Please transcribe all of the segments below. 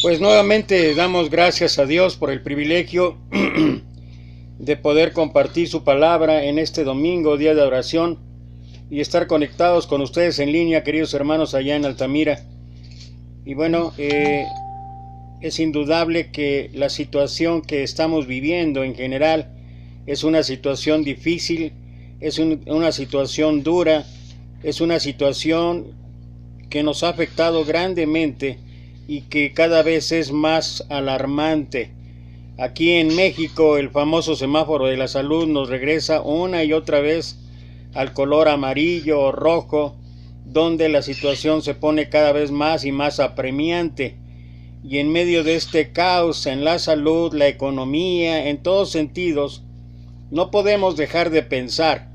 Pues nuevamente damos gracias a Dios por el privilegio de poder compartir su palabra en este domingo, día de oración, y estar conectados con ustedes en línea, queridos hermanos allá en Altamira. Y bueno, es indudable que la situación que estamos viviendo en general es una situación difícil, es una situación dura, es una situación que nos ha afectado grandemente y que cada vez es más alarmante. Aquí en México el famoso semáforo de la salud nos regresa una y otra vez al color amarillo o rojo, donde la situación se pone cada vez más y más apremiante. Y en medio de este caos en la salud, la economía, en todos sentidos, no podemos dejar de pensar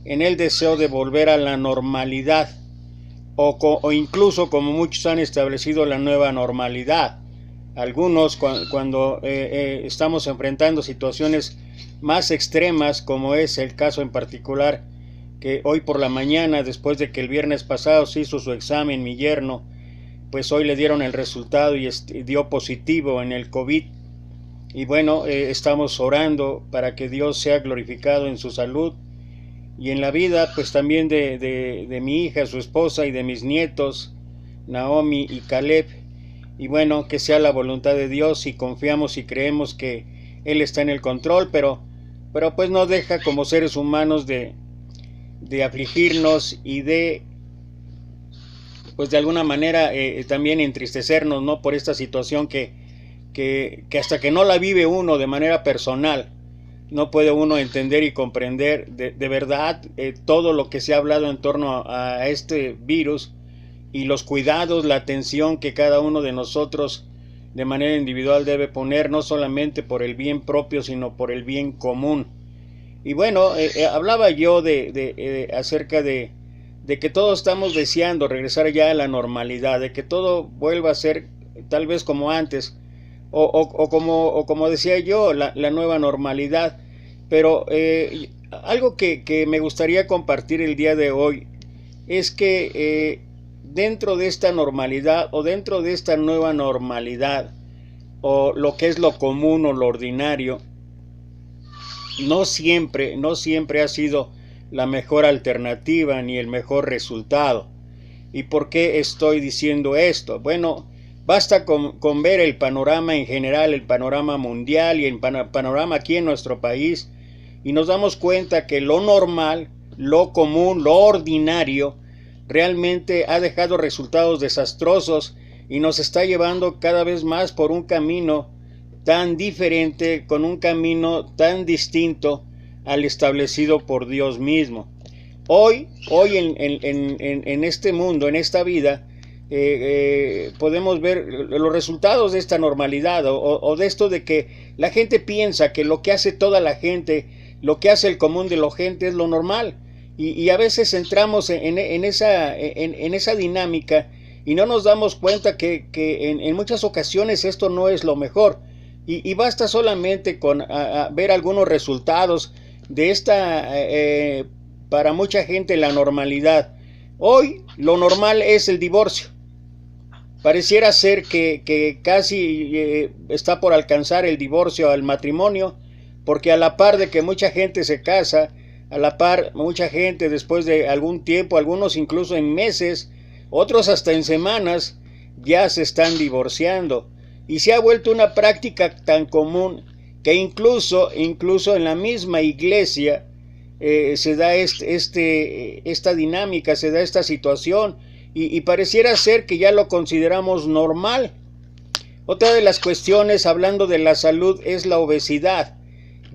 en el deseo de volver a la normalidad, o incluso, como muchos han establecido, la nueva normalidad. Algunos cuando estamos enfrentando situaciones más extremas, como es el caso en particular que hoy por la mañana, después de que el viernes pasado se hizo su examen mi yerno, pues hoy le dieron el resultado y dio positivo en el COVID. Y bueno, estamos orando para que Dios sea glorificado en su salud y en la vida, pues también de mi hija, su esposa, y de mis nietos, Naomi y Caleb. Y bueno, que sea la voluntad de Dios, y confiamos y creemos que Él está en el control, pero pues no deja como seres humanos de afligirnos y pues de alguna manera también entristecernos, ¿no? Por esta situación que hasta que no la vive uno de manera personal, no puede uno entender y comprender de verdad todo lo que se ha hablado en torno a este virus, y los cuidados, la atención que cada uno de nosotros de manera individual debe poner, no solamente por el bien propio, sino por el bien común. Y bueno, hablaba yo acerca de que todos estamos deseando regresar ya a la normalidad, de que todo vuelva a ser tal vez como antes, o como decía yo, la nueva normalidad. Pero algo que me gustaría compartir el día de hoy es que dentro de esta normalidad, o dentro de esta nueva normalidad, o lo que es lo común o lo ordinario, no siempre ha sido la mejor alternativa ni el mejor resultado. ¿Y por qué estoy diciendo esto? Bueno, basta con ver el panorama en general, el panorama mundial y el panorama aquí en nuestro país, y nos damos cuenta que lo normal, lo común, lo ordinario, realmente ha dejado resultados desastrosos y nos está llevando cada vez más por un camino tan diferente, con un camino tan distinto al establecido por Dios mismo. Hoy en este mundo, en esta vida, podemos ver los resultados de esta normalidad, o de esto de que la gente piensa que lo que hace toda la gente, lo que hace el común de la gente, es lo normal, y a veces entramos en esa dinámica y no nos damos cuenta que en muchas ocasiones esto no es lo mejor, y basta solamente con ver algunos resultados de esta para mucha gente la normalidad. Hoy lo normal es el divorcio. Pareciera ser que casi está por alcanzar el divorcio al matrimonio, porque a la par de que mucha gente se casa, a la par mucha gente después de algún tiempo, algunos incluso en meses, otros hasta en semanas, ya se están divorciando. Y se ha vuelto una práctica tan común que incluso en la misma iglesia se da esta dinámica, se da esta situación, y pareciera ser que ya lo consideramos normal. Otra de las cuestiones, hablando de la salud, es la obesidad.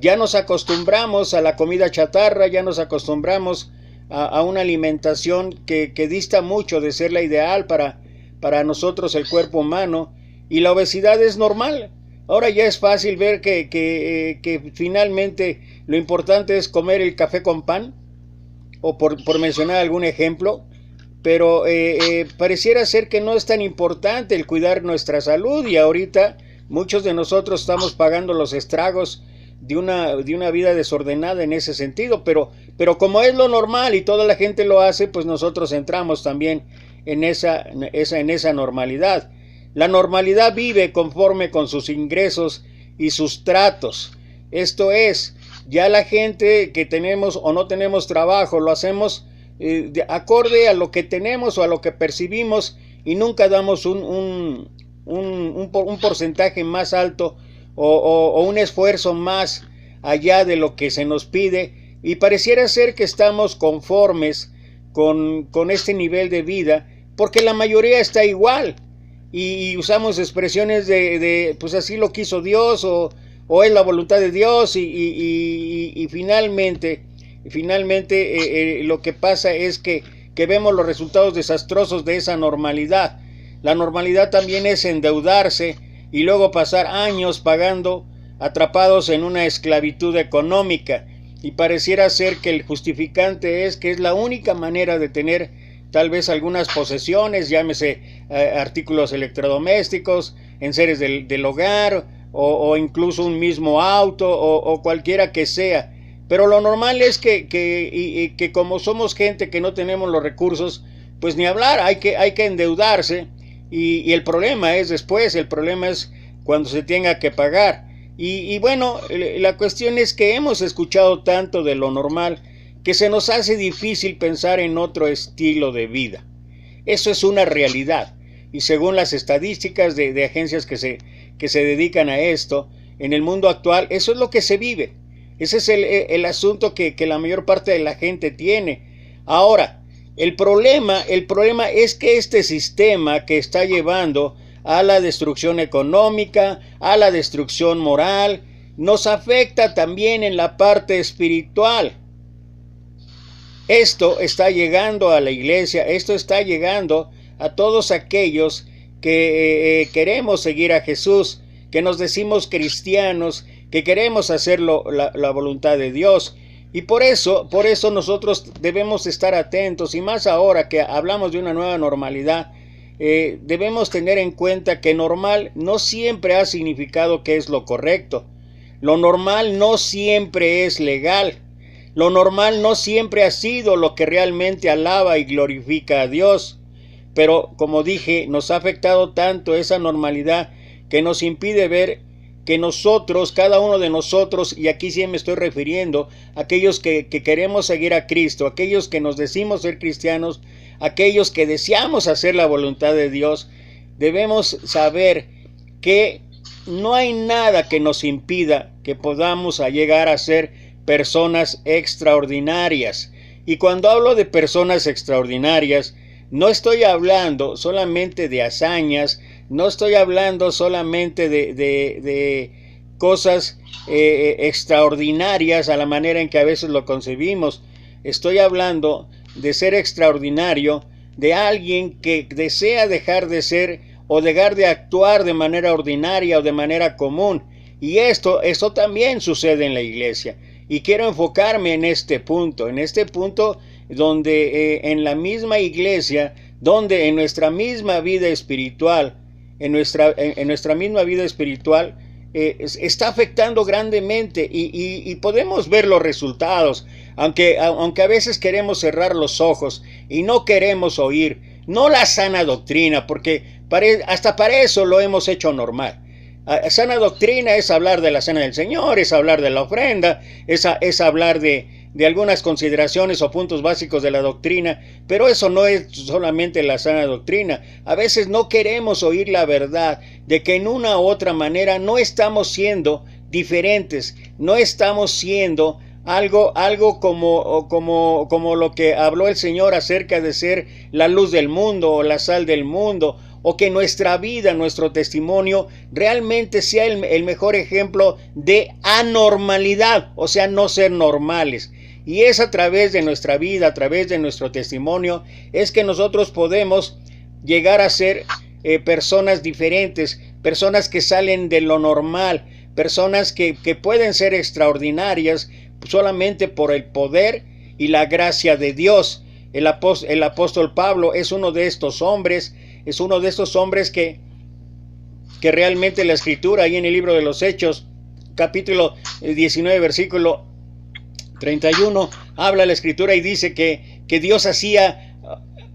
Ya nos acostumbramos a la comida chatarra, ya nos acostumbramos a una alimentación que dista mucho de ser la ideal para nosotros, el cuerpo humano, y la obesidad es normal. Ahora ya es fácil ver que finalmente lo importante es comer el café con pan, o por mencionar algún ejemplo, pero pareciera ser que no es tan importante el cuidar nuestra salud, y ahorita muchos de nosotros estamos pagando los estragos de una vida desordenada en ese sentido, pero como es lo normal y toda la gente lo hace, pues nosotros entramos también en esa normalidad. La normalidad vive conforme con sus ingresos y sus tratos. Esto es, ya la gente que tenemos o no tenemos trabajo, lo hacemos acorde a lo que tenemos o a lo que percibimos, y nunca damos un porcentaje más alto o un esfuerzo más allá de lo que se nos pide, y pareciera ser que estamos conformes con este nivel de vida, porque la mayoría está igual, y usamos expresiones de pues así lo quiso Dios, o es la voluntad de Dios, y finalmente lo que pasa es que vemos los resultados desastrosos de esa normalidad. La normalidad también es endeudarse y luego pasar años pagando, atrapados en una esclavitud económica, y pareciera ser que el justificante es que es la única manera de tener tal vez algunas posesiones, llámese artículos electrodomésticos, enseres del hogar, o incluso un mismo auto, o cualquiera que sea. Pero lo normal es que como somos gente que no tenemos los recursos, pues ni hablar, hay que endeudarse, y el problema es después, el problema es cuando se tenga que pagar. Y bueno, la cuestión es que hemos escuchado tanto de lo normal que se nos hace difícil pensar en otro estilo de vida. Eso es una realidad, y según las estadísticas de agencias que se dedican a esto, en el mundo actual eso es lo que se vive. Ese es el asunto que la mayor parte de la gente tiene. Ahora, el problema es que este sistema que está llevando a la destrucción económica, a la destrucción moral, nos afecta también en la parte espiritual. Esto está llegando a la iglesia, esto está llegando a todos aquellos que queremos seguir a Jesús, que nos decimos cristianos, que queremos hacer la voluntad de Dios. Y por eso nosotros debemos estar atentos, y más ahora que hablamos de una nueva normalidad, debemos tener en cuenta que normal no siempre ha significado que es lo correcto. Lo normal no siempre es legal. Lo normal no siempre ha sido lo que realmente alaba y glorifica a Dios. Pero, como dije, nos ha afectado tanto esa normalidad que nos impide ver que nosotros, cada uno de nosotros, y aquí sí me estoy refiriendo a aquellos que queremos seguir a Cristo, aquellos que nos decimos ser cristianos, aquellos que deseamos hacer la voluntad de Dios, debemos saber que no hay nada que nos impida que podamos llegar a ser personas extraordinarias. Y cuando hablo de personas extraordinarias, no estoy hablando solamente de hazañas, no estoy hablando solamente de cosas extraordinarias a la manera en que a veces lo concebimos. Estoy hablando de ser extraordinario, de alguien que desea dejar de ser o dejar de actuar de manera ordinaria o de manera común. Y esto también sucede en la iglesia. Y quiero enfocarme en este punto donde en la misma iglesia, donde en nuestra misma vida espiritual, en nuestra misma vida espiritual, está afectando grandemente, y podemos ver los resultados, aunque a veces queremos cerrar los ojos y no queremos oír, no la sana doctrina, porque hasta para eso lo hemos hecho normal. Sana doctrina es hablar de la cena del Señor, es hablar de la ofrenda, es hablar de algunas consideraciones o puntos básicos de la doctrina, pero eso no es solamente la sana doctrina. A veces no queremos oír la verdad de que en una u otra manera no estamos siendo diferentes, no estamos siendo algo como lo que habló el Señor acerca de ser la luz del mundo o la sal del mundo, o que nuestra vida, nuestro testimonio realmente sea el mejor ejemplo de anormalidad, o sea, no ser normales. Y es a través de nuestra vida, a través de nuestro testimonio, es que nosotros podemos llegar a ser personas diferentes, personas que salen de lo normal, personas que pueden ser extraordinarias solamente por el poder y la gracia de Dios. El apóstol Pablo es uno de estos hombres, que realmente la Escritura, ahí en el libro de los Hechos, capítulo 19, versículo 31, habla la Escritura y dice que Dios hacía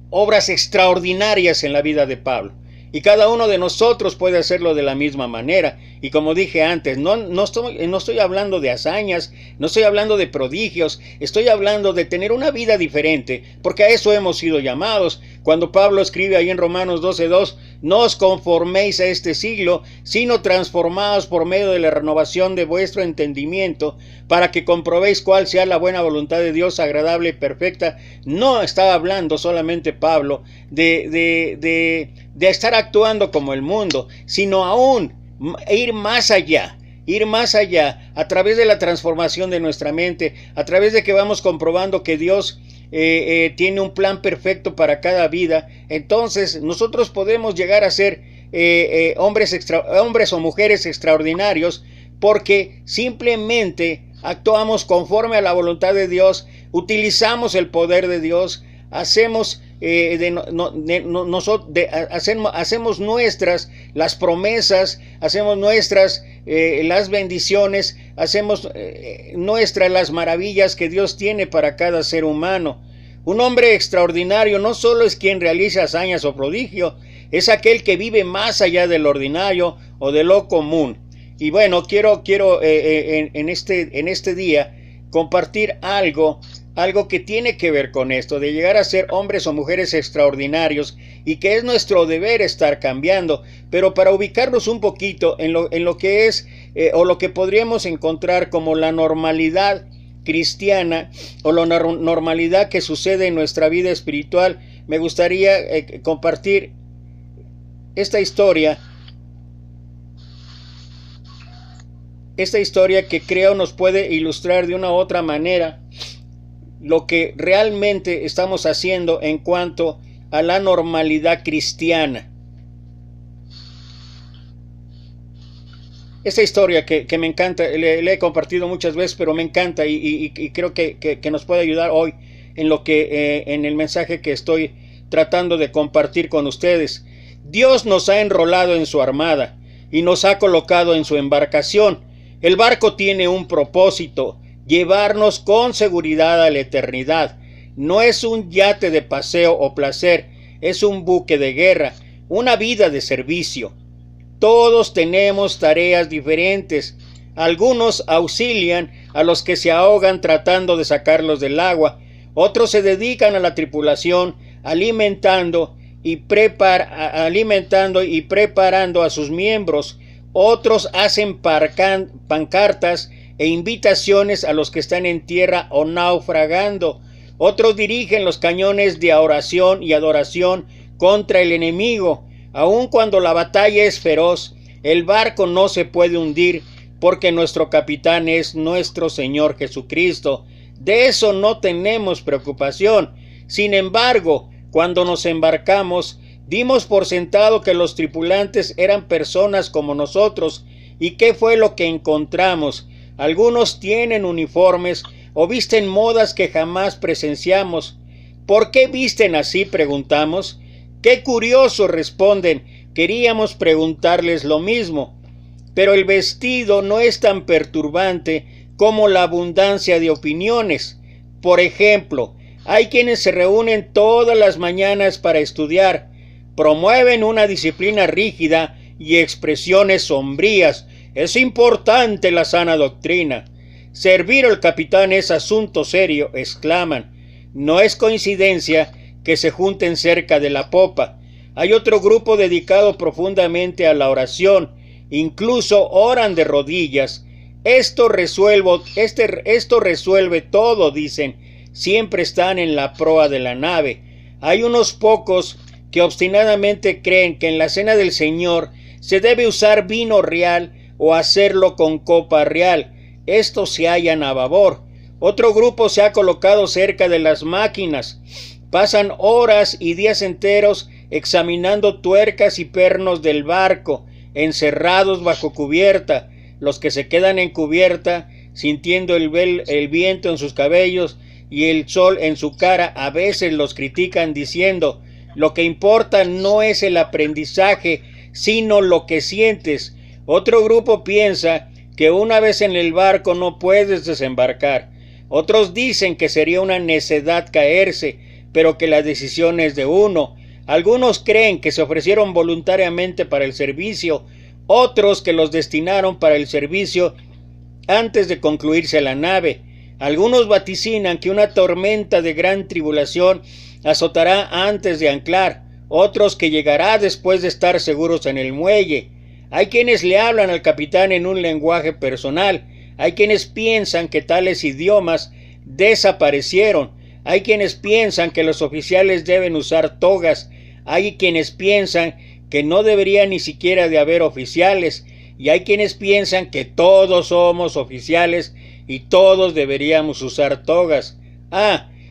obras extraordinarias en la vida de Pablo. Y cada uno de nosotros puede hacerlo de la misma manera. Y como dije antes, no estoy hablando de hazañas, no estoy hablando de prodigios, estoy hablando de tener una vida diferente, porque a eso hemos sido llamados. Cuando Pablo escribe ahí en Romanos 12:2, no os conforméis a este siglo, sino transformaos por medio de la renovación de vuestro entendimiento, para que comprobéis cuál sea la buena voluntad de Dios, agradable y perfecta. No estaba hablando solamente Pablo de estar actuando como el mundo, sino aún ir más allá a través de la transformación de nuestra mente, a través de que vamos comprobando que Dios tiene un plan perfecto para cada vida. Entonces nosotros podemos llegar a ser hombres o mujeres extraordinarios, porque simplemente actuamos conforme a la voluntad de Dios, utilizamos el poder de Dios, hacemos nuestras las promesas, hacemos nuestras las bendiciones, hacemos nuestras las maravillas que Dios tiene para cada ser humano. Un hombre extraordinario no solo es quien realiza hazañas o prodigio, es aquel que vive más allá del ordinario o de lo común. Y bueno, quiero en este día compartir algo que tiene que ver con esto, de llegar a ser hombres o mujeres extraordinarios, y que es nuestro deber estar cambiando. Pero para ubicarnos un poquito en lo que es o lo que podríamos encontrar como la normalidad cristiana o la normalidad que sucede en nuestra vida espiritual, me gustaría compartir esta historia que creo nos puede ilustrar de una u otra manera lo que realmente estamos haciendo en cuanto a la normalidad cristiana. Esta historia que me encanta, le he compartido muchas veces, pero me encanta y creo que nos puede ayudar hoy en lo que en el mensaje que estoy tratando de compartir con ustedes. Dios nos ha enrolado en su armada y nos ha colocado en su embarcación. El barco tiene un propósito: llevarnos con seguridad a la eternidad. No es un yate de paseo o placer, es un buque de guerra, una vida de servicio. Todos tenemos tareas diferentes. Algunos auxilian a los que se ahogan tratando de sacarlos del agua. Otros se dedican a la tripulación, alimentando y preparando a sus miembros. Otros hacen pancartas e invitaciones a los que están en tierra o naufragando. Otros dirigen los cañones de oración y adoración contra el enemigo. Aun cuando la batalla es feroz, el barco no se puede hundir, porque nuestro capitán es nuestro Señor Jesucristo. De eso no tenemos preocupación. Sin embargo, cuando nos embarcamos, dimos por sentado que los tripulantes eran personas como nosotros. ¿Y qué fue lo que encontramos? Algunos tienen uniformes o visten modas que jamás presenciamos. ¿Por qué visten así?, preguntamos. ¡Qué curioso!, responden. Queríamos preguntarles lo mismo. Pero el vestido no es tan perturbante como la abundancia de opiniones. Por ejemplo, hay quienes se reúnen todas las mañanas para estudiar, promueven una disciplina rígida y expresiones sombrías. Es importante la sana doctrina. Servir al capitán es asunto serio, exclaman. No es coincidencia que se junten cerca de la popa. Hay otro grupo dedicado profundamente a la oración, incluso oran de rodillas. Esto resuelve todo, dicen. Siempre están en la proa de la nave. Hay unos pocos que obstinadamente creen que en la cena del Señor se debe usar vino real o hacerlo con copa real. Estos se hallan a babor. Otro grupo se ha colocado cerca de las máquinas. Pasan horas y días enteros examinando tuercas y pernos del barco, encerrados bajo cubierta. Los que se quedan en cubierta, sintiendo el viento en sus cabellos y el sol en su cara, a veces los critican diciendo: lo que importa no es el aprendizaje, sino lo que sientes. Otro grupo piensa que una vez en el barco no puedes desembarcar. Otros dicen que sería una necedad caerse, pero que la decisión es de uno. Algunos creen que se ofrecieron voluntariamente para el servicio, otros que los destinaron para el servicio antes de concluirse la nave. Algunos vaticinan que una tormenta de gran tribulación azotará antes de anclar, otros que llegará después de estar seguros en el muelle. Hay quienes le hablan al capitán en un lenguaje personal, hay quienes piensan que tales idiomas desaparecieron, hay quienes piensan que los oficiales deben usar togas, hay quienes piensan que no debería ni siquiera de haber oficiales, y hay quienes piensan que todos somos oficiales y todos deberíamos usar togas.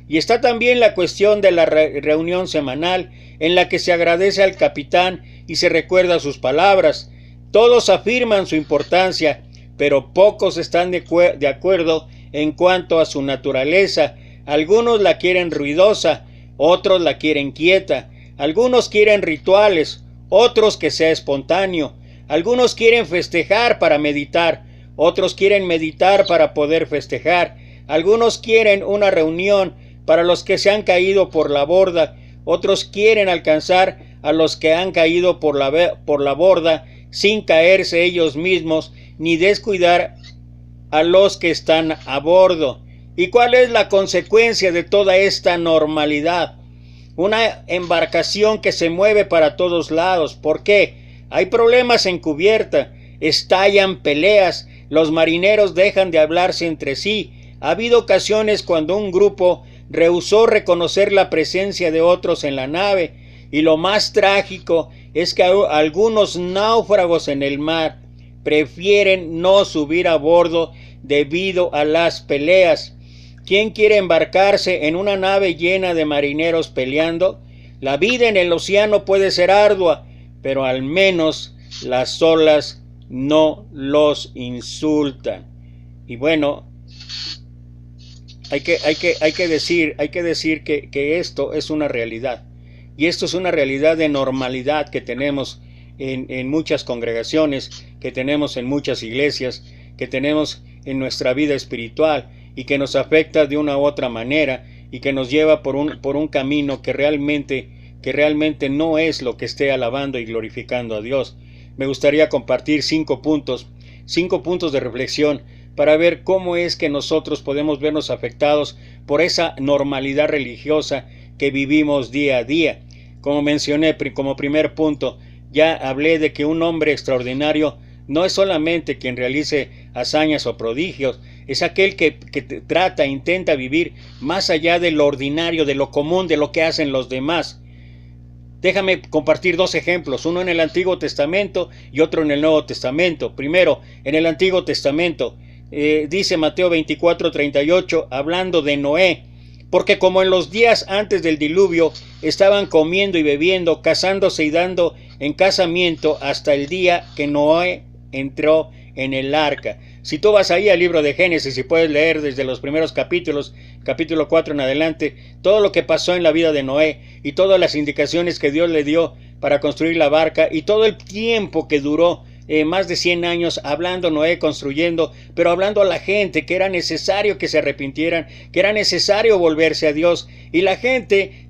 Y está también la cuestión de la reunión semanal en la que se agradece al capitán y se recuerda sus palabras. Todos afirman su importancia, pero pocos están de acuerdo en cuanto a su naturaleza. Algunos la quieren ruidosa, otros la quieren quieta. Algunos quieren rituales, otros que sea espontáneo. Algunos quieren festejar para meditar, otros quieren meditar para poder festejar. Algunos quieren una reunión para los que se han caído por la borda, otros quieren alcanzar a los que han caído por la borda sin caerse ellos mismos ni descuidar a los que están a bordo. ¿Y cuál es la consecuencia de toda esta normalidad? Una embarcación que se mueve para todos lados. ¿Por qué? Hay problemas en cubierta, estallan peleas, los marineros dejan de hablarse entre sí. Ha habido ocasiones cuando un grupo rehusó reconocer la presencia de otros en la nave, y lo más trágico es que algunos náufragos en el mar prefieren no subir a bordo debido a las peleas. ¿Quién quiere embarcarse en una nave llena de marineros peleando? La vida en el océano puede ser ardua, pero al menos las olas no los insultan. Y bueno, hay que decir que esto es una realidad. Y esto es una realidad de normalidad que tenemos en muchas congregaciones, que tenemos en muchas iglesias, que tenemos en nuestra vida espiritual, y que nos afecta de una u otra manera, y que nos lleva por un camino que realmente no es lo que esté alabando y glorificando a Dios. Me gustaría compartir 5 puntos de reflexión para ver cómo es que nosotros podemos vernos afectados por esa normalidad religiosa que vivimos día a día. Como mencioné como primer punto, ya hablé de que un hombre extraordinario no es solamente quien realice hazañas o prodigios, es aquel que intenta vivir más allá de lo ordinario, de lo común, de lo que hacen los demás. Déjame compartir 2 ejemplos, uno en el Antiguo Testamento y otro en el Nuevo Testamento. Primero, en el Antiguo Testamento, dice Mateo 24:38, hablando de Noé: porque como en los días antes del diluvio estaban comiendo y bebiendo, casándose y dando en casamiento hasta el día que Noé entró en el arca. Si tú vas ahí al libro de Génesis y puedes leer desde los primeros capítulos, capítulo 4 en adelante, todo lo que pasó en la vida de Noé y todas las indicaciones que Dios le dio para construir la barca y todo el tiempo que duró, más de 100 años hablando Noé, construyendo, pero hablando a la gente que era necesario que se arrepintieran, que era necesario volverse a Dios. Y la gente,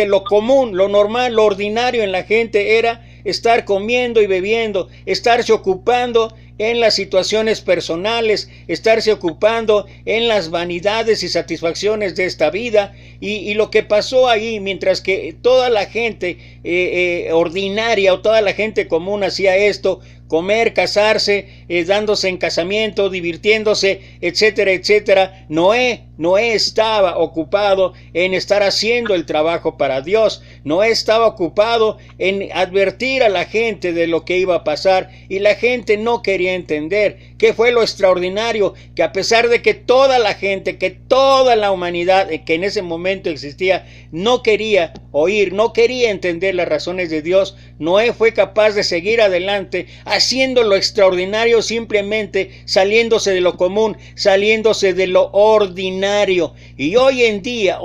lo común, lo normal, lo ordinario en la gente era estar comiendo y bebiendo, estarse ocupando en las situaciones personales, estarse ocupando en las vanidades y satisfacciones de esta vida. Y lo que pasó ahí, mientras que toda la gente ordinaria o toda la gente común hacía esto, comer, casarse, dándose en casamiento, divirtiéndose, etcétera, etcétera, Noé estaba ocupado en estar haciendo el trabajo para Dios. Noé estaba ocupado en advertir a la gente de lo que iba a pasar, y la gente no quería entender. ¿Qué fue lo extraordinario? Que a pesar de que toda la gente, que toda la humanidad que en ese momento existía no quería oír, no quería entender las razones de Dios, Noé fue capaz de seguir adelante, haciendo lo extraordinario, simplemente saliéndose de lo común, saliéndose de lo ordinario. Y hoy en día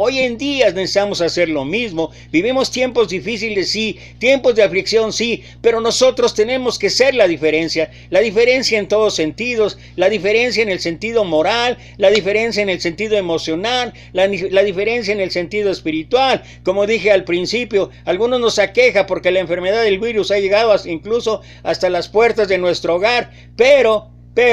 necesitamos hacer lo mismo. Vivimos tiempos difíciles, sí, tiempos de aflicción, sí, pero nosotros tenemos que ser la diferencia en todos sentidos, la diferencia en el sentido moral, la diferencia en el sentido emocional, la diferencia en el sentido espiritual. Como dije al principio, algunos nos aqueja porque la enfermedad del virus ha llegado incluso hasta las puertas de nuestro hogar, pero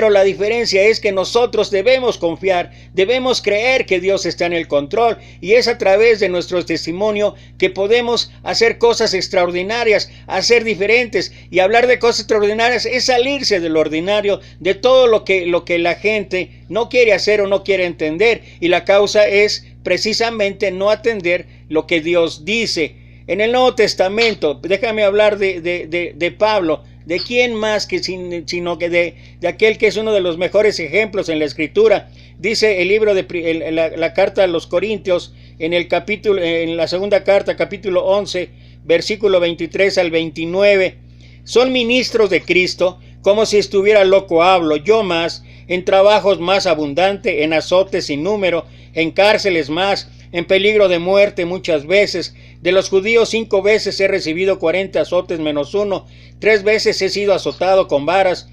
la diferencia es que nosotros debemos confiar, debemos creer que Dios está en el control, y es a través de nuestro testimonio que podemos hacer cosas extraordinarias, hacer diferentes. Y hablar de cosas extraordinarias es salirse de lo ordinario, de todo lo que la gente no quiere hacer o no quiere entender, y la causa es precisamente no atender lo que Dios dice. En el Nuevo Testamento, déjame hablar de Pablo. ¿De quién más que sino que de aquel que es uno de los mejores ejemplos en la Escritura? Dice el libro de la carta a los Corintios, en la segunda carta, capítulo 11, versículo 23 al 29. Son ministros de Cristo, como si estuviera loco hablo, yo más, en trabajos más abundante, en azotes sin número, en cárceles más, en peligro de muerte muchas veces. De los judíos 5 veces he recibido 40 azotes menos 1, 3 veces he sido azotado con varas,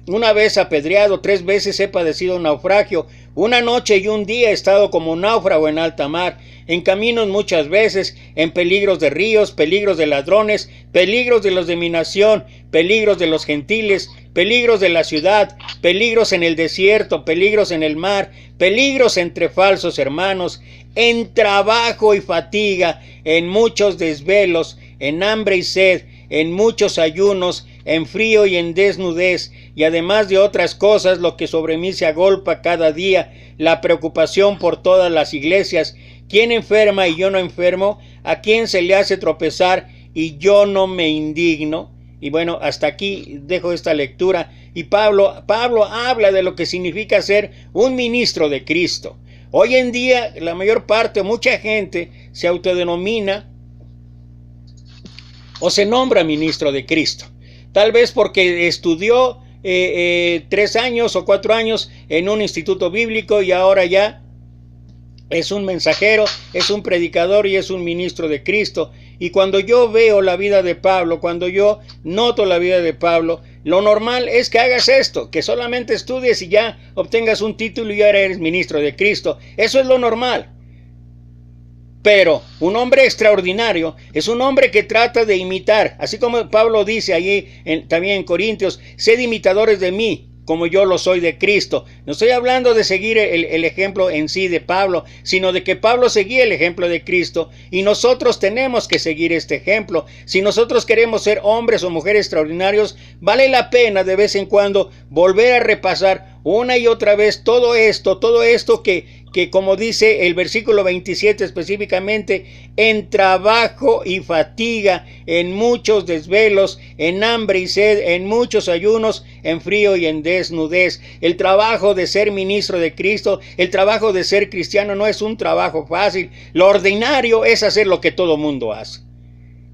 1 vez apedreado, 3 veces he padecido un naufragio, 1 noche y 1 día he estado como náufrago en alta mar, en caminos muchas veces, en peligros de ríos, peligros de ladrones, peligros de los de mi nación, peligros de los gentiles, peligros de la ciudad, peligros en el desierto, peligros en el mar, peligros entre falsos hermanos, en trabajo y fatiga, en muchos desvelos, en hambre y sed, en muchos ayunos, en frío y en desnudez, y además de otras cosas, lo que sobre mí se agolpa cada día, la preocupación por todas las iglesias. ¿Quién enferma y yo no enfermo? ¿A quién se le hace tropezar y yo no me indigno? Y bueno, hasta aquí dejo esta lectura. Y Pablo habla de lo que significa ser un ministro de Cristo. Hoy en día, la mayor parte, mucha gente se autodenomina o se nombra ministro de Cristo. Tal vez porque estudió 3 años o 4 años en un instituto bíblico y ahora ya es un mensajero, es un predicador y es un ministro de Cristo. Y cuando yo veo la vida de Pablo, cuando yo noto la vida de Pablo, lo normal es que hagas esto, que solamente estudies y ya obtengas un título y ya eres ministro de Cristo. Eso es lo normal. Pero un hombre extraordinario es un hombre que trata de imitar, así como Pablo dice allí también en Corintios, sed imitadores de mí, como yo lo soy de Cristo. No estoy hablando de seguir el ejemplo en sí de Pablo, sino de que Pablo seguía el ejemplo de Cristo y nosotros tenemos que seguir este ejemplo. Si nosotros queremos ser hombres o mujeres extraordinarios, vale la pena de vez en cuando volver a repasar una y otra vez todo esto que como dice el versículo 27 específicamente, en trabajo y fatiga, en muchos desvelos, en hambre y sed, en muchos ayunos, en frío y en desnudez. El trabajo de ser ministro de Cristo, el trabajo de ser cristiano no es un trabajo fácil. Lo ordinario es hacer lo que todo mundo hace.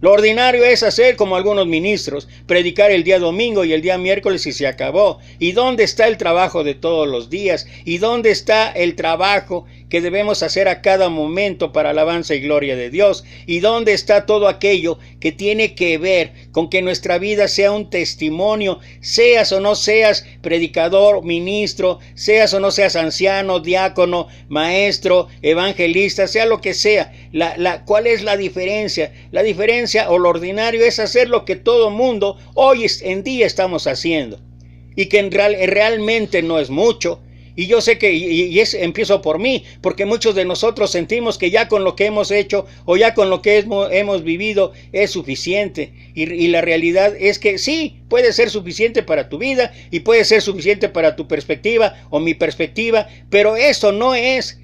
Lo ordinario es hacer como algunos ministros, predicar el día domingo y el día miércoles y se acabó. ¿Y dónde está el trabajo de todos los días? ¿Y dónde está el trabajo que debemos hacer a cada momento para alabanza y gloria de Dios? ¿Y dónde está todo aquello que tiene que ver con que nuestra vida sea un testimonio? Seas o no seas predicador, ministro, seas o no seas anciano, diácono, maestro, evangelista, sea lo que sea. ¿Cuál es la diferencia? La diferencia o lo ordinario es hacer lo que todo mundo hoy en día estamos haciendo y que realmente no es mucho. Y yo sé que empiezo por mí, porque muchos de nosotros sentimos que ya con lo que hemos hecho o ya con lo que hemos vivido es suficiente. Y la realidad es que sí, puede ser suficiente para tu vida y puede ser suficiente para tu perspectiva o mi perspectiva, pero eso no es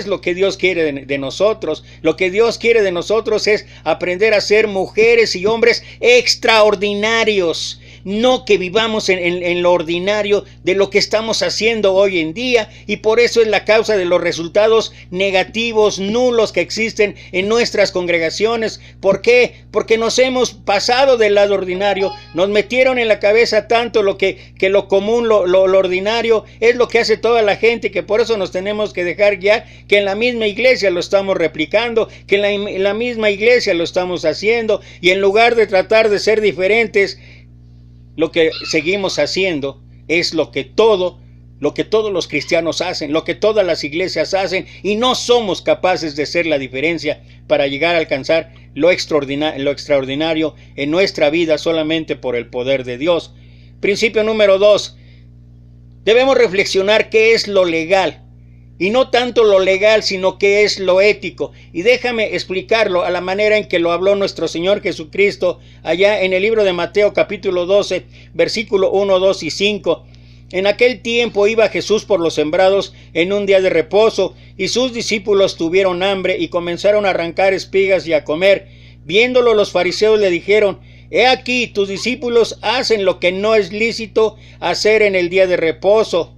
lo que Dios quiere de nosotros. Lo que Dios quiere de nosotros es aprender a ser mujeres y hombres extraordinarios. no que vivamos en lo ordinario de lo que estamos haciendo hoy en día, y por eso es la causa de los resultados negativos, nulos que existen en nuestras congregaciones. ¿Por qué? Porque nos hemos pasado del lado ordinario, nos metieron en la cabeza tanto que lo común, lo ordinario es lo que hace toda la gente, que por eso nos tenemos que dejar guiar, que en la misma iglesia lo estamos replicando, que en la misma iglesia lo estamos haciendo, y en lugar de tratar de ser diferentes, lo que seguimos haciendo es lo que todos los cristianos hacen, lo que todas las iglesias hacen, y no somos capaces de ser la diferencia para llegar a alcanzar lo extraordinario en nuestra vida solamente por el poder de Dios. Principio número 2. Debemos reflexionar qué es lo legal, y no tanto lo legal, sino qué es lo ético. Y déjame explicarlo a la manera en que lo habló nuestro Señor Jesucristo allá en el libro de Mateo capítulo 12, versículo 1, 2 y 5. En aquel tiempo iba Jesús por los sembrados en un día de reposo, y sus discípulos tuvieron hambre y comenzaron a arrancar espigas y a comer. Viéndolo, los fariseos le dijeron: He aquí, tus discípulos hacen lo que no es lícito hacer en el día de reposo.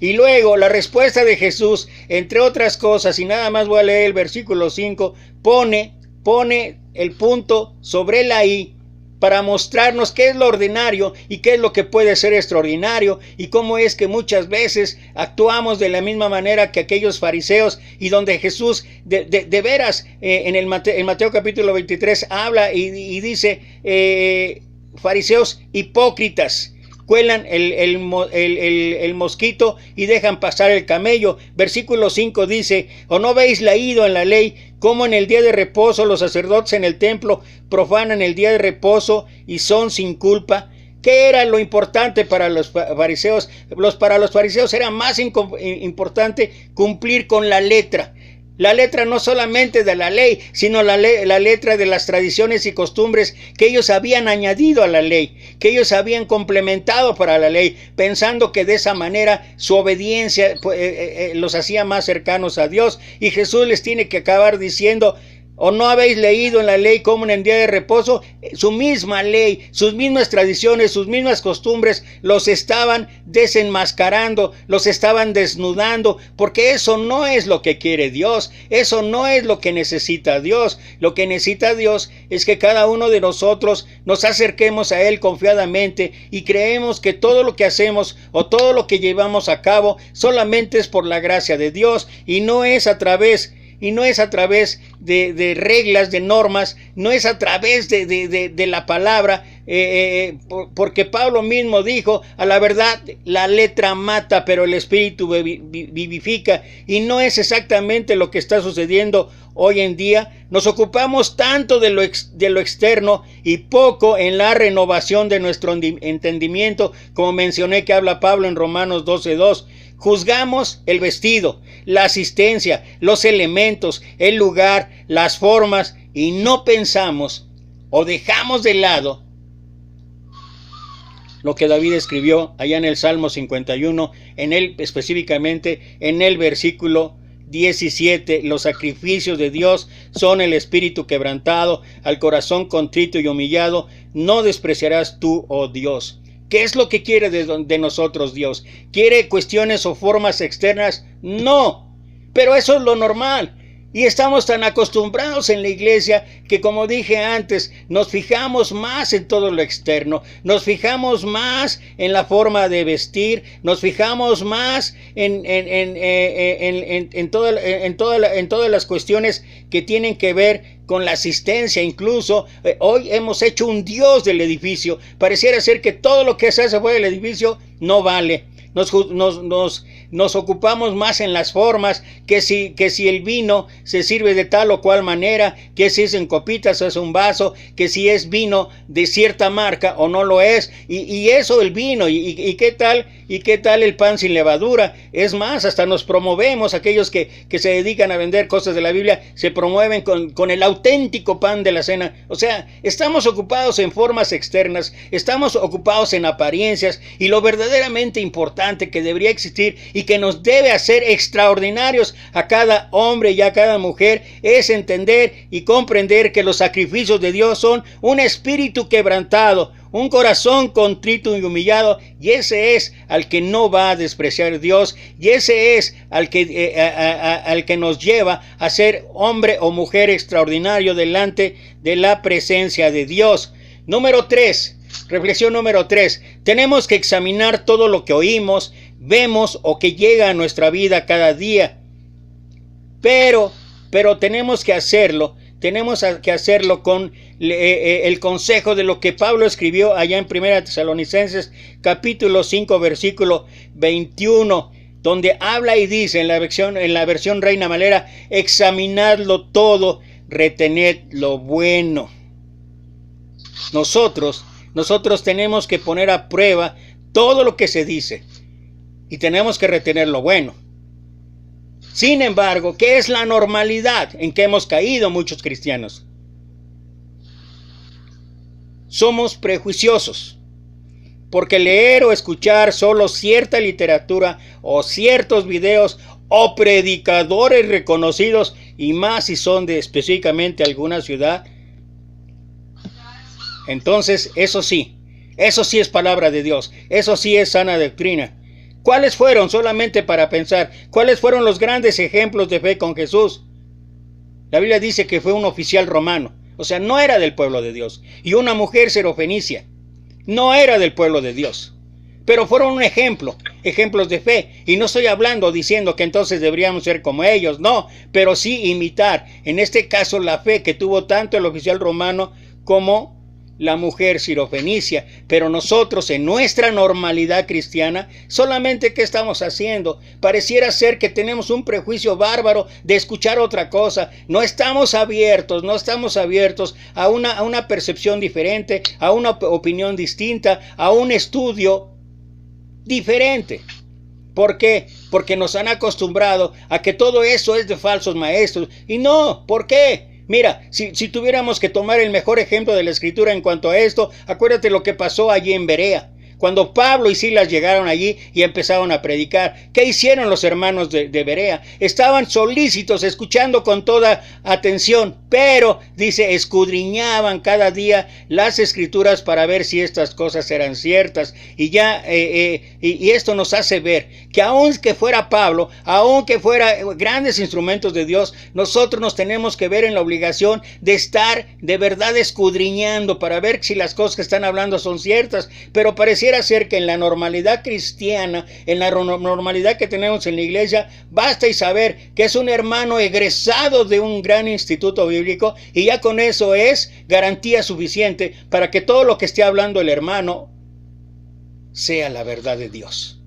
Y luego la respuesta de Jesús, entre otras cosas, y nada más voy a leer el versículo 5, pone el punto sobre la I para mostrarnos qué es lo ordinario y qué es lo que puede ser extraordinario, y cómo es que muchas veces actuamos de la misma manera que aquellos fariseos, y donde Jesús de veras en Mateo capítulo 23 habla y dice, fariseos hipócritas, cuelan el mosquito y dejan pasar el camello. Versículo 5 dice: ¿O no habéis leído en la ley cómo en el día de reposo los sacerdotes en el templo profanan el día de reposo y son sin culpa? ¿Qué era lo importante para los fariseos? Para los fariseos era más importante cumplir con la letra. La letra no solamente de la ley, sino la letra de las tradiciones y costumbres que ellos habían añadido a la ley, que ellos habían complementado para la ley, pensando que de esa manera su obediencia los hacía más cercanos a Dios. Y Jesús les tiene que acabar diciendo: ¿O no habéis leído en la ley cómo en el día de reposo su misma ley, sus mismas tradiciones, sus mismas costumbres los estaban desenmascarando, los estaban desnudando? Porque eso no es lo que quiere Dios, eso no es lo que necesita Dios. Lo que necesita Dios es que cada uno de nosotros nos acerquemos a Él confiadamente y creemos que todo lo que hacemos o todo lo que llevamos a cabo solamente es por la gracia de Dios, y no es a través de reglas, de normas, no es a través de la palabra, porque Pablo mismo dijo: a la verdad la letra mata, pero el espíritu vivifica. Y no es exactamente lo que está sucediendo hoy en día. Nos ocupamos tanto de lo externo y poco en la renovación de nuestro entendimiento, como mencioné que habla Pablo en Romanos 12:2. Juzgamos el vestido, la asistencia, los elementos, el lugar, las formas, y no pensamos o dejamos de lado lo que David escribió allá en el Salmo 51, específicamente en el versículo 17: los sacrificios de Dios son el espíritu quebrantado, al corazón contrito y humillado no despreciarás tú, oh Dios. ¿Qué es lo que quiere de nosotros Dios? ¿Quiere cuestiones o formas externas? No, pero eso es lo normal. Y estamos tan acostumbrados en la iglesia que, como dije antes, nos fijamos más en todo lo externo, nos fijamos más en la forma de vestir, nos fijamos más en todas las cuestiones que tienen que ver con la asistencia. Incluso hoy hemos hecho un Dios del edificio. Pareciera ser que todo lo que se hace fuera del edificio no vale. Nos ocupamos más en las formas, que si el vino se sirve de tal o cual manera, que si es en copitas o es un vaso, que si es vino de cierta marca o no lo es, y eso el vino, y qué tal el pan sin levadura. Es más, hasta nos promovemos, aquellos que se dedican a vender cosas de la Biblia, se promueven con el auténtico pan de la cena. O sea, estamos ocupados en formas externas, estamos ocupados en apariencias, y lo verdaderamente importante que debería existir y que nos debe hacer extraordinarios a cada hombre y a cada mujer es entender y comprender que los sacrificios de Dios son un espíritu quebrantado, un corazón contrito y humillado, y ese es al que no va a despreciar Dios, y ese es al que nos lleva a ser hombre o mujer extraordinario delante de la presencia de Dios. Número 3, reflexión número 3, tenemos que examinar todo lo que oímos, vemos o que llega a nuestra vida cada día, pero tenemos que hacerlo con el consejo de lo que Pablo escribió allá en 1 Tesalonicenses capítulo 5 versículo 21, donde habla y dice en la versión Reina Valera: examinadlo todo, retened lo bueno. Nosotros tenemos que poner a prueba todo lo que se dice y tenemos que retener lo bueno. Sin embargo, ¿qué es la normalidad en que hemos caído muchos cristianos? Somos prejuiciosos, porque leer o escuchar solo cierta literatura o ciertos videos o predicadores reconocidos, y más si son de específicamente alguna ciudad, entonces eso sí es palabra de Dios, eso sí es sana doctrina. ¿Cuáles fueron, solamente para pensar, cuáles fueron los grandes ejemplos de fe con Jesús? La Biblia dice que fue un oficial romano, o sea, no era del pueblo de Dios, y una mujer sirofenicia, no era del pueblo de Dios, pero fueron un ejemplos de fe, y no estoy hablando diciendo que entonces deberíamos ser como ellos, no, pero sí imitar, en este caso, la fe que tuvo tanto el oficial romano como la mujer sirofenicia. Pero nosotros, en nuestra normalidad cristiana, solamente ¿qué estamos haciendo? Pareciera ser que tenemos un prejuicio bárbaro de escuchar otra cosa. No estamos abiertos a una percepción diferente, a una opinión distinta, a un estudio diferente. ¿Por qué? Porque nos han acostumbrado a que todo eso es de falsos maestros. Y no, ¿por qué? Mira, si tuviéramos que tomar el mejor ejemplo de la Escritura en cuanto a esto, acuérdate lo que pasó allí en Berea. Cuando Pablo y Silas llegaron allí y empezaron a predicar, ¿qué hicieron los hermanos de Berea? Estaban solícitos, escuchando con toda atención, pero, dice, escudriñaban cada día las Escrituras para ver si estas cosas eran ciertas. Y esto nos hace ver que aunque fuera Pablo, aunque fuera grandes instrumentos de Dios, nosotros nos tenemos que ver en la obligación de estar de verdad escudriñando para ver si las cosas que están hablando son ciertas. Pero pareciera ser que en la normalidad cristiana, en la normalidad que tenemos en la iglesia, basta y saber que es un hermano egresado de un gran instituto bíblico, y ya con eso es garantía suficiente para que todo lo que esté hablando el hermano sea la verdad de Dios,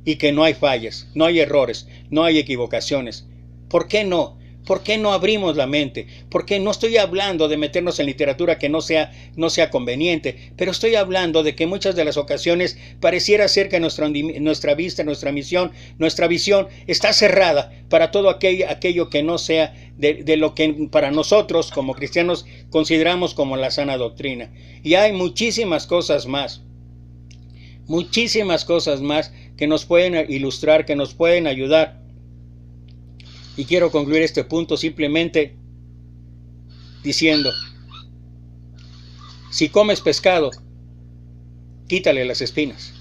y que no hay fallas, no hay errores, no hay equivocaciones. ¿Por qué no? ¿Por qué no abrimos la mente? Porque no estoy hablando de meternos en literatura que no sea conveniente, pero estoy hablando de que muchas de las ocasiones pareciera ser que nuestra vista, nuestra visión está cerrada para todo aquello que no sea de lo que para nosotros como cristianos consideramos como la sana doctrina. Y hay muchísimas cosas más que nos pueden ilustrar, que nos pueden ayudar. Y quiero concluir este punto simplemente diciendo: si comes pescado, quítale las espinas.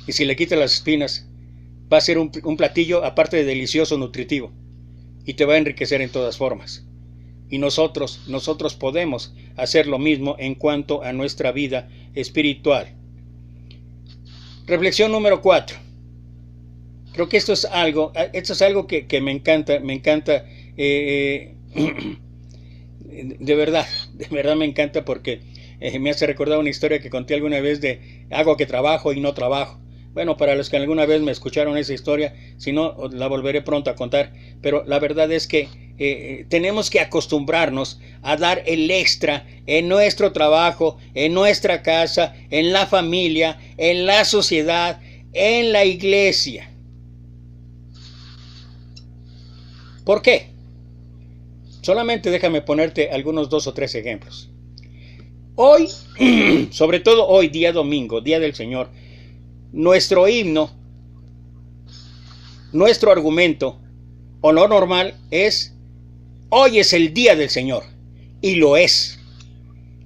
Y si le quitas las espinas, va a ser un platillo aparte de delicioso, nutritivo, y te va a enriquecer en todas formas. Y nosotros podemos hacer lo mismo en cuanto a nuestra vida espiritual. Reflexión número 4. Creo que esto es algo que me encanta, de verdad me encanta, porque me hace recordar una historia que conté alguna vez de hago que trabajo y no trabajo. Bueno, para los que alguna vez me escucharon esa historia, si no, la volveré pronto a contar, pero la verdad es que tenemos que acostumbrarnos a dar el extra en nuestro trabajo, en nuestra casa, en la familia, en la sociedad, en la iglesia. ¿Por qué? Solamente déjame ponerte algunos 2 o 3 ejemplos. Hoy, sobre todo hoy, día domingo, día del Señor, nuestro himno, nuestro argumento, o lo normal es: hoy es el día del Señor. Y lo es.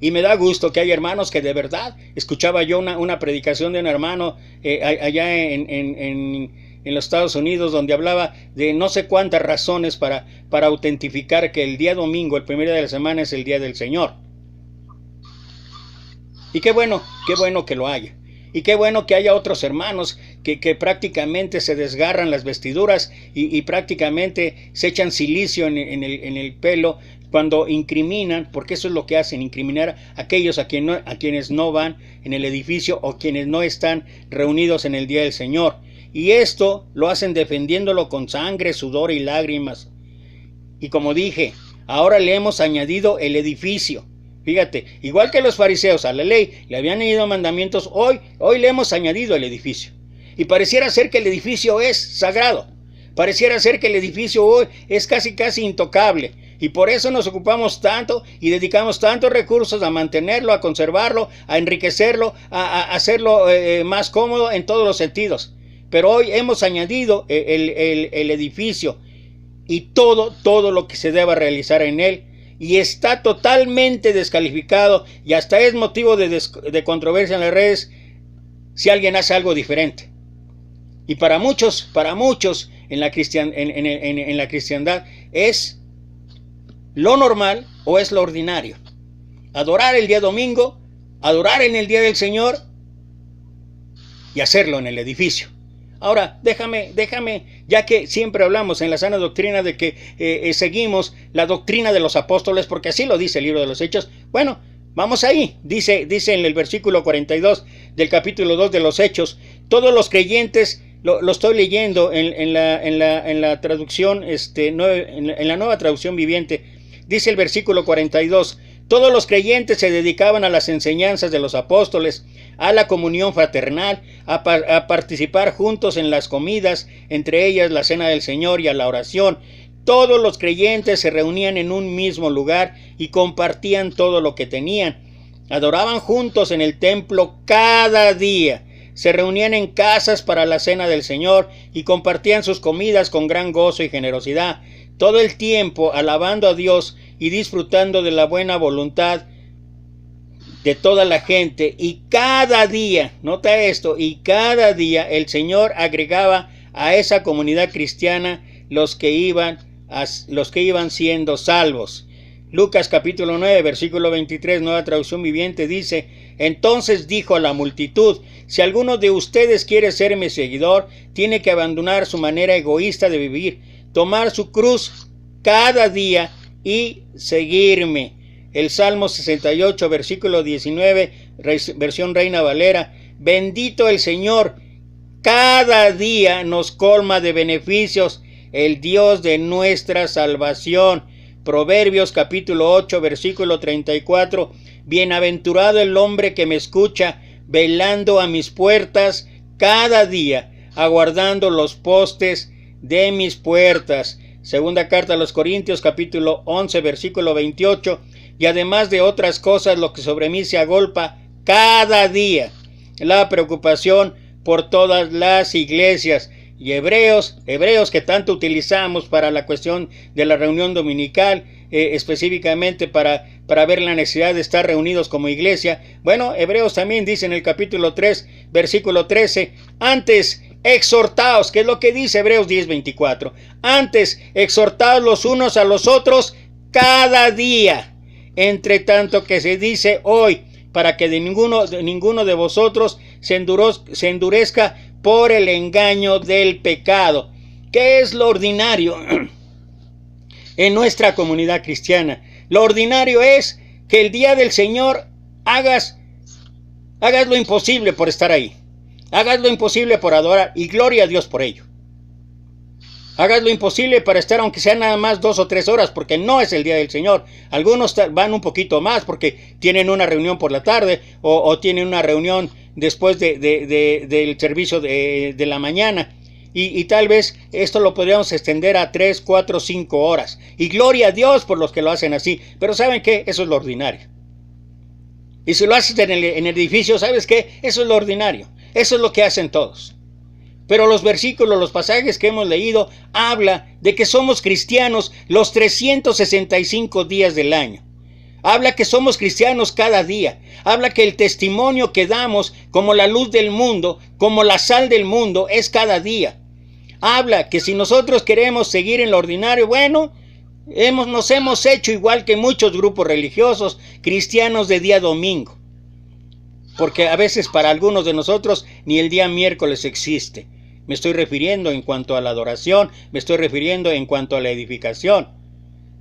Y me da gusto que hay hermanos que de verdad, escuchaba yo una predicación de un hermano allá en los Estados Unidos, donde hablaba de no sé cuántas razones para autentificar que el día domingo, el primer día de la semana, es el día del Señor. Y qué bueno que lo haya. Y qué bueno que haya otros hermanos que prácticamente se desgarran las vestiduras y prácticamente se echan silicio en el pelo cuando incriminan, porque eso es lo que hacen, incriminar a aquellos a quienes no van en el edificio o quienes no están reunidos en el día del Señor. Y esto lo hacen defendiéndolo con sangre, sudor y lágrimas. Y como dije, ahora le hemos añadido el edificio. Fíjate, igual que los fariseos a la ley le habían añadido mandamientos, hoy le hemos añadido el edificio. Y pareciera ser que el edificio es sagrado. Pareciera ser que el edificio hoy es casi intocable. Y por eso nos ocupamos tanto y dedicamos tantos recursos a mantenerlo, a conservarlo, a enriquecerlo, a hacerlo más cómodo en todos los sentidos. Pero hoy hemos añadido el edificio y todo lo que se deba realizar en él. Y está totalmente descalificado y hasta es motivo de controversia en las redes si alguien hace algo diferente. Y para muchos en la cristiandad es lo normal o es lo ordinario. Adorar el día domingo, adorar en el día del Señor y hacerlo en el edificio. Ahora, déjame, ya que siempre hablamos en la sana doctrina de que seguimos la doctrina de los apóstoles, porque así lo dice el libro de los Hechos. Bueno, vamos ahí. Dice en el versículo 42 del capítulo 2 de los Hechos, todos los creyentes, lo estoy leyendo en la traducción, en la nueva traducción viviente, dice el versículo 42, todos los creyentes se dedicaban a las enseñanzas de los apóstoles, a la comunión fraternal, a participar juntos en las comidas, entre ellas la cena del Señor y a la oración. Todos los creyentes se reunían en un mismo lugar y compartían todo lo que tenían. Adoraban juntos en el templo cada día. Se reunían en casas para la cena del Señor y compartían sus comidas con gran gozo y generosidad. Todo el tiempo alabando a Dios y disfrutando de la buena voluntad de toda la gente, y cada día, nota esto, y cada día el Señor agregaba a esa comunidad cristiana los que iban siendo salvos. Lucas capítulo 9, versículo 23, nueva traducción viviente, dice, entonces dijo a la multitud, si alguno de ustedes quiere ser mi seguidor, tiene que abandonar su manera egoísta de vivir, tomar su cruz cada día y seguirme. El Salmo 68, versículo 19, versión Reina Valera. Bendito el Señor, cada día nos colma de beneficios, el Dios de nuestra salvación. Proverbios capítulo 8, versículo 34. Bienaventurado el hombre que me escucha, velando a mis puertas cada día, aguardando los postes de mis puertas. Segunda carta a los Corintios capítulo 11, versículo 28. Y además de otras cosas, lo que sobre mí se agolpa cada día, la preocupación por todas las iglesias. Y hebreos que tanto utilizamos para la cuestión de la reunión dominical, específicamente para ver la necesidad de estar reunidos como iglesia. Bueno, Hebreos también dice en el capítulo 3, versículo 13, antes exhortaos, ¿qué es lo que dice Hebreos 10:24? Antes exhortaos los unos a los otros cada día, entre tanto que se dice hoy, para que de ninguno de vosotros se endurezca por el engaño del pecado. ¿Qué es lo ordinario en nuestra comunidad cristiana? Lo ordinario es que el día del Señor hagas lo imposible por estar ahí. Hagas lo imposible por adorar, y gloria a Dios por ello. Hagas lo imposible para estar, aunque sea nada más 2 o 3 horas, porque no es el día del Señor. Algunos van un poquito más porque tienen una reunión por la tarde o tienen una reunión después del servicio de la mañana. Y tal vez esto lo podríamos extender a 3, 4, 5 horas. Y gloria a Dios por los que lo hacen así. Pero ¿saben qué? Eso es lo ordinario. Y si lo haces en el edificio, ¿sabes qué? Eso es lo ordinario. Eso es lo que hacen todos. Pero los versículos, los pasajes que hemos leído, habla de que somos cristianos los 365 días del año. Habla que somos cristianos cada día. Habla que el testimonio que damos como la luz del mundo, como la sal del mundo, es cada día. Habla que si nosotros queremos seguir en lo ordinario, bueno, nos hemos hecho igual que muchos grupos religiosos cristianos de día domingo. Porque a veces para algunos de nosotros ni el día miércoles existe. Me estoy refiriendo en cuanto a la adoración, me estoy refiriendo en cuanto a la edificación.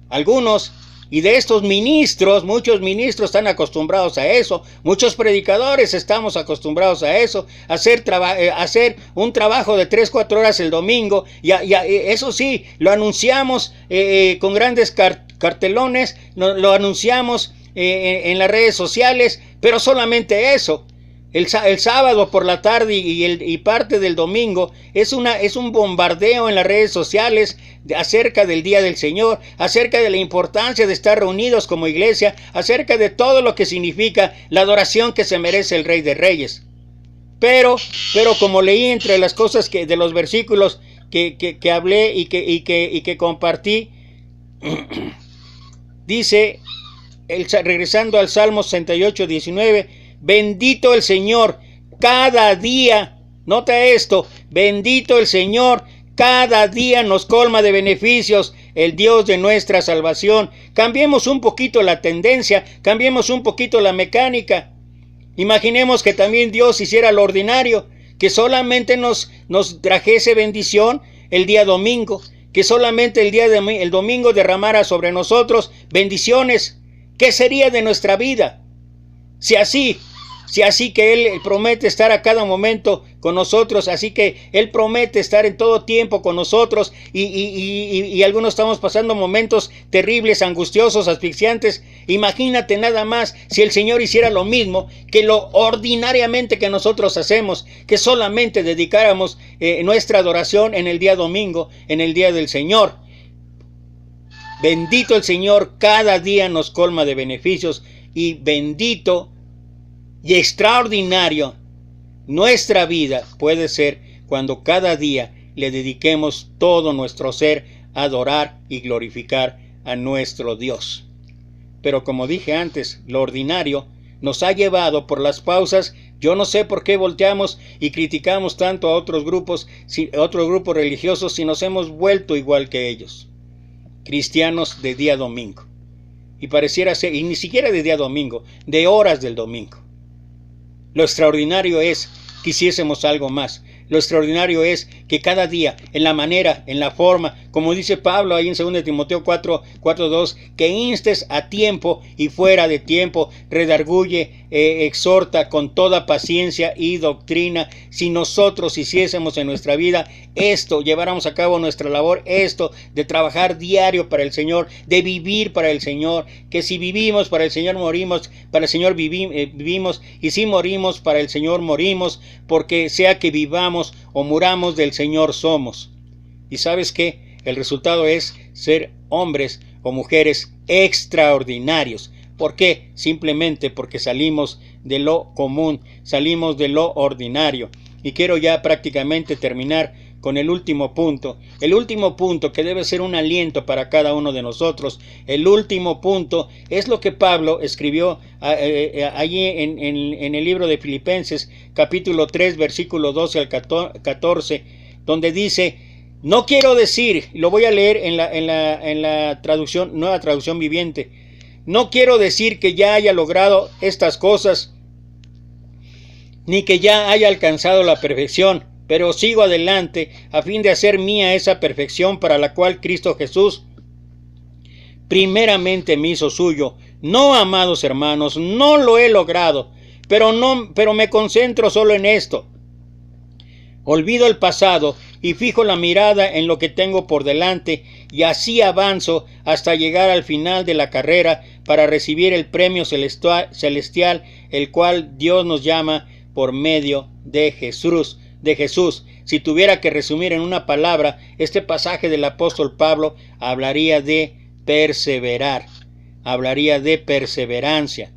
Algunos, y de estos ministros, muchos ministros están acostumbrados a eso, muchos predicadores estamos acostumbrados a eso, a hacer un trabajo de 3-4 horas el domingo, y eso sí, lo anunciamos con grandes cartelones, lo anunciamos en las redes sociales, pero solamente eso. El sábado por la tarde y parte del domingo es un bombardeo en las redes sociales acerca del Día del Señor, acerca de la importancia de estar reunidos como iglesia, acerca de todo lo que significa la adoración que se merece el Rey de Reyes. Pero como leí entre las cosas de los versículos que hablé y que compartí, dice, regresando al Salmo 68:19, bendito el Señor cada día, nota esto, bendito el Señor cada día nos colma de beneficios, el Dios de nuestra salvación. Cambiemos un poquito la tendencia, cambiemos un poquito la mecánica. Imaginemos que también Dios hiciera lo ordinario, que solamente nos trajese bendición el día domingo, que solamente el domingo derramara sobre nosotros bendiciones. ¿Qué sería de nuestra vida? Si así que Él promete estar a cada momento con nosotros, así que Él promete estar en todo tiempo con nosotros y algunos estamos pasando momentos terribles, angustiosos, asfixiantes. Imagínate nada más si el Señor hiciera lo mismo que lo ordinariamente que nosotros hacemos, que solamente dedicáramos nuestra adoración en el día domingo, en el día del Señor. Bendito el Señor, cada día nos colma de beneficios, y bendito y extraordinario nuestra vida puede ser cuando cada día le dediquemos todo nuestro ser a adorar y glorificar a nuestro Dios. Pero como dije antes, lo ordinario nos ha llevado por las pausas. Yo no sé por qué volteamos y criticamos tanto a otros grupos religiosos si nos hemos vuelto igual que ellos, cristianos de día domingo. Y pareciera ser, y ni siquiera de día domingo, de horas del domingo. Lo extraordinario es que hiciésemos algo más. Lo extraordinario es que cada día, en la manera, en la forma, como dice Pablo ahí en 2 Timoteo 4:2, que instes a tiempo y fuera de tiempo, redarguye, exhorta con toda paciencia y doctrina. Si nosotros hiciésemos en nuestra vida esto, lleváramos a cabo nuestra labor, esto de trabajar diario para el Señor, de vivir para el Señor, que si vivimos para el Señor morimos, para el Señor vivimos, y si morimos para el Señor morimos, porque sea que vivamos o muramos, del Señor somos. ¿Y sabes qué? El resultado es ser hombres o mujeres extraordinarios. ¿Por qué? Simplemente porque salimos de lo común, salimos de lo ordinario. Y quiero ya prácticamente terminar con el último punto que debe ser un aliento para cada uno de nosotros. El último punto es lo que Pablo escribió allí en el libro de Filipenses, capítulo 3, versículo 12 al 14, donde dice: no quiero decir, lo voy a leer en la traducción, nueva traducción viviente, no quiero decir que ya haya logrado estas cosas, ni que ya haya alcanzado la perfección, pero sigo adelante a fin de hacer mía esa perfección para la cual Cristo Jesús primeramente me hizo suyo. No, amados hermanos, no lo he logrado, pero me concentro solo en esto. Olvido el pasado y fijo la mirada en lo que tengo por delante, y así avanzo hasta llegar al final de la carrera para recibir el premio celestial, el cual Dios nos llama por medio de Jesús. Si tuviera que resumir en una palabra, este pasaje del apóstol Pablo hablaría de perseverar, hablaría de perseverancia.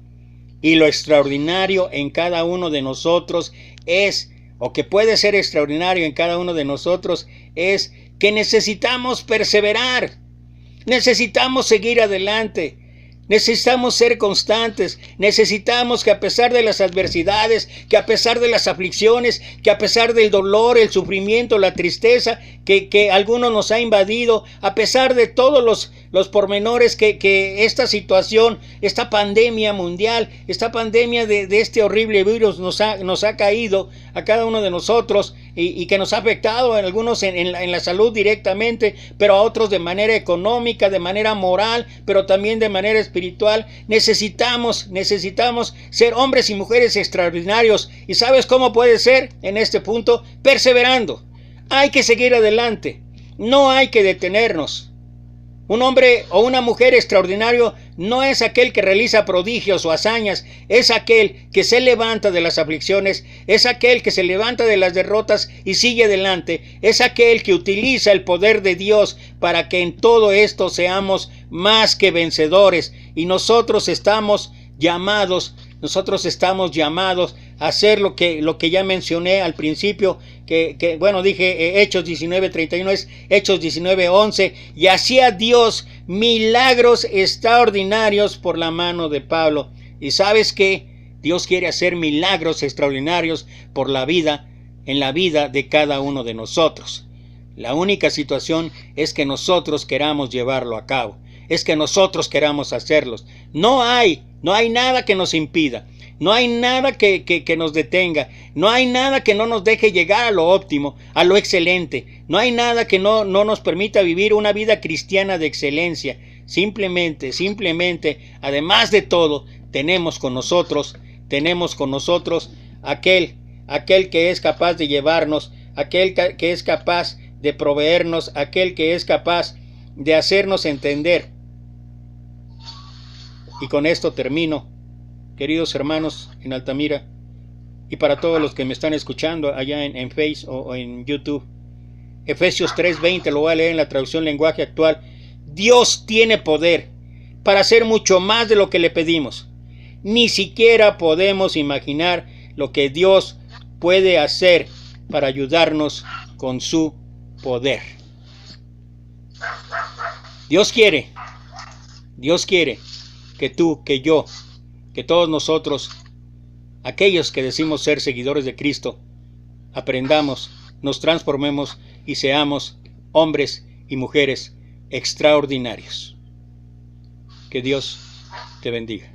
Y lo extraordinario en cada uno de nosotros es, o que puede ser extraordinario en cada uno de nosotros, es que necesitamos perseverar, necesitamos seguir adelante. Necesitamos ser constantes, necesitamos que a pesar de las adversidades, que a pesar de las aflicciones, que a pesar del dolor, el sufrimiento, la tristeza que algunos nos ha invadido, a pesar de todos los pormenores que esta situación, esta pandemia mundial, esta pandemia de este horrible virus nos ha caído a cada uno de nosotros y que nos ha afectado a algunos en la salud directamente, pero a otros de manera económica, de manera moral, pero también de manera espiritual. Necesitamos ser hombres y mujeres extraordinarios. ¿Y sabes cómo puede ser en este punto? Perseverando. Hay que seguir adelante. No hay que detenernos. Un hombre o una mujer extraordinario no es aquel que realiza prodigios o hazañas, es aquel que se levanta de las aflicciones, es aquel que se levanta de las derrotas y sigue adelante, es aquel que utiliza el poder de Dios para que en todo esto seamos más que vencedores. Y nosotros estamos llamados a hacer lo que ya mencioné al principio, que bueno, dije Hechos 19:31, es Hechos 19:11, y hacía Dios milagros extraordinarios por la mano de Pablo. Y sabes que Dios quiere hacer milagros extraordinarios por la vida, en la vida de cada uno de nosotros. La única situación es que nosotros queramos llevarlo a cabo, es que nosotros queramos hacerlos. No hay nada que nos impida, no hay nada que nos detenga, no hay nada que no nos deje llegar a lo óptimo, a lo excelente, no hay nada que no nos permita vivir una vida cristiana de excelencia. Simplemente, además de todo, tenemos con nosotros aquel que es capaz de llevarnos, aquel que es capaz de proveernos, aquel que es capaz de hacernos entender. Y con esto termino, queridos hermanos en Altamira, y para todos los que me están escuchando allá en Face o en YouTube. Efesios 3:20, lo voy a leer en la traducción lenguaje actual. Dios tiene poder para hacer mucho más de lo que le pedimos. Ni siquiera podemos imaginar lo que Dios puede hacer para ayudarnos con su poder. Dios quiere que tú, que yo, que todos nosotros, aquellos que decimos ser seguidores de Cristo, aprendamos, nos transformemos y seamos hombres y mujeres extraordinarios. Que Dios te bendiga.